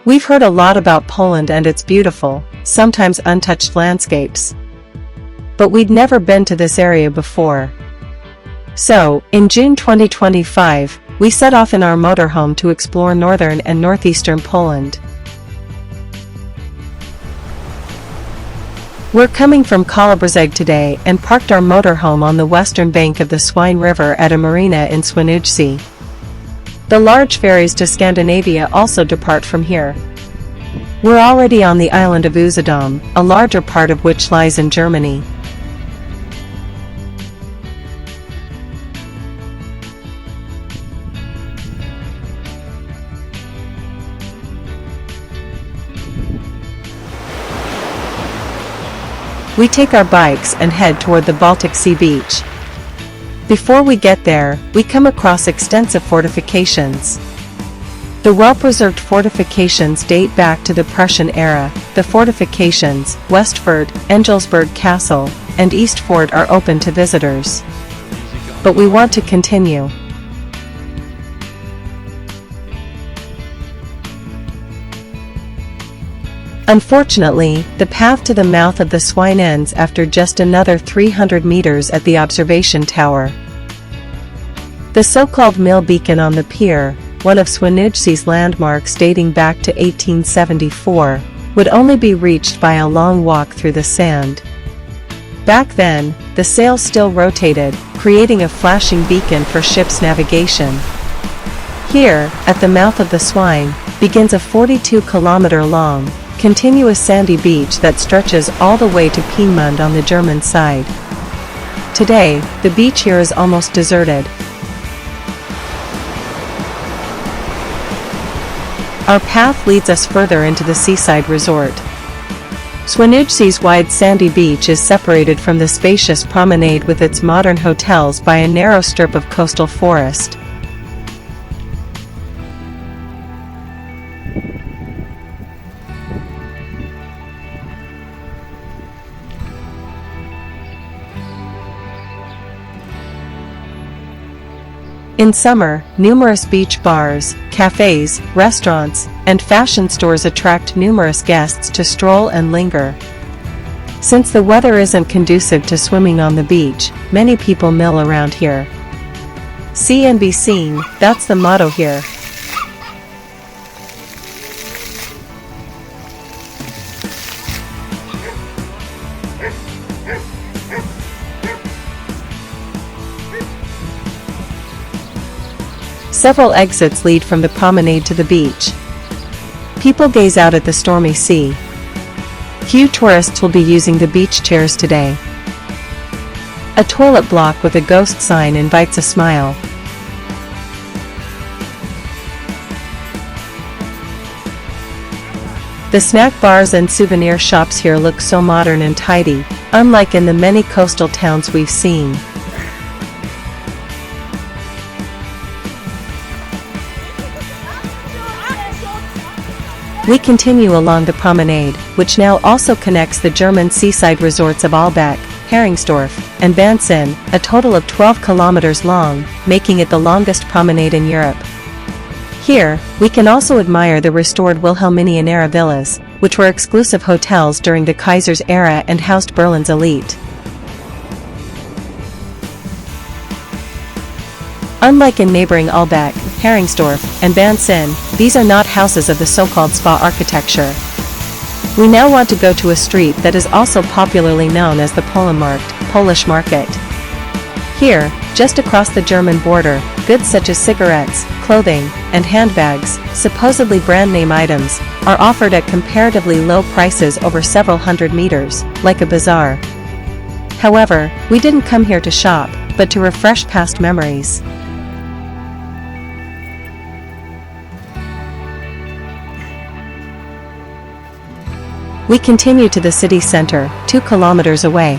We've heard a lot about Poland and its beautiful, sometimes untouched landscapes. But we'd never been to this area before. So, in June 2025, we set off in our motorhome to explore northern and northeastern Poland. We're coming from Kołobrzeg today and parked our motorhome on the western bank of the Swine River at a marina in Świnoujście. The large ferries to Scandinavia also depart from here. We're already on the island of Usedom, a larger part of which lies in Germany. We take our bikes and head toward the Baltic Sea beach. Before we get there, we come across extensive fortifications. The well-preserved fortifications date back to the Prussian era. The fortifications, Westfort, Engelsburg Castle, and Eastfort are open to visitors. But we want to continue. Unfortunately, the path to the mouth of the Swine ends after just another 300 meters at the observation tower. The so-called mill beacon on the pier, one of Swinoujście's landmarks dating back to 1874, would only be reached by a long walk through the sand. Back then, the sails still rotated, creating a flashing beacon for ships' navigation. Here, at the mouth of the Swine, begins a 42-kilometer-long, continuous sandy beach that stretches all the way to Piemont on the German side. Today, the beach here is almost deserted. Our path leads us further into the seaside resort. Świnoujście's wide sandy beach is separated from the spacious promenade with its modern hotels by a narrow strip of coastal forest. In summer, numerous beach bars, cafes, restaurants, and fashion stores attract numerous guests to stroll and linger. Since the weather isn't conducive to swimming on the beach, many people mill around here. See and be seen, that's the motto here. Several exits lead from the promenade to the beach. People gaze out at the stormy sea. Few tourists will be using the beach chairs today. A toilet block with a ghost sign invites a smile. The snack bars and souvenir shops here look so modern and tidy, unlike in the many coastal towns we've seen. We continue along the promenade, which now also connects the German seaside resorts of Albach, Heringsdorf, and Bansin, a total of 12 kilometers long, making it the longest promenade in Europe. Here, we can also admire the restored Wilhelminian-era villas, which were exclusive hotels during the Kaiser's era and housed Berlin's elite. Unlike in neighboring Albach, Heringsdorf, and Bansin, these are not houses of the so-called spa architecture. We now want to go to a street that is also popularly known as the Polenmarkt, Polish market. Here, just across the German border, goods such as cigarettes, clothing, and handbags, supposedly brand-name items, are offered at comparatively low prices over several hundred meters, like a bazaar. However, we didn't come here to shop, but to refresh past memories. We continue to the city center, 2 kilometers away.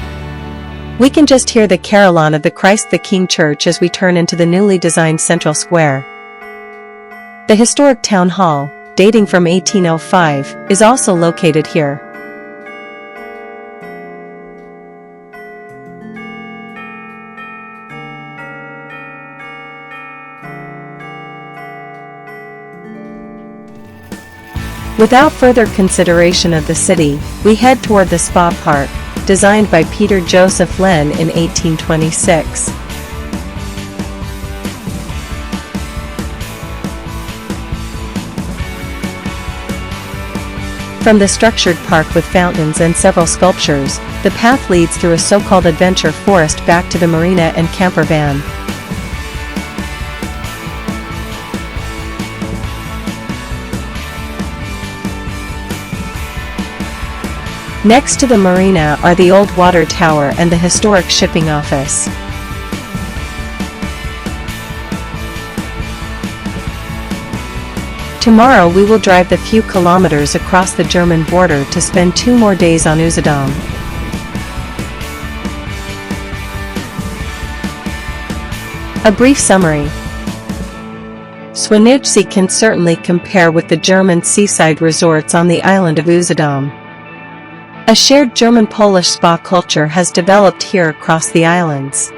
We can just hear the carillon of the Christ the King Church as we turn into the newly designed central square. The historic town hall, dating from 1805, is also located here. Without further consideration of the city, we head toward the spa park, designed by Peter Joseph Len in 1826. From the structured park with fountains and several sculptures, the path leads through a so-called adventure forest back to the marina and camper van. Next to the marina are the old water tower and the historic shipping office. Tomorrow we will drive the few kilometers across the German border to spend 2 more days on Usedom. A brief summary. Swinoujście can certainly compare with the German seaside resorts on the island of Usedom. A shared German-Polish spa culture has developed here across the islands.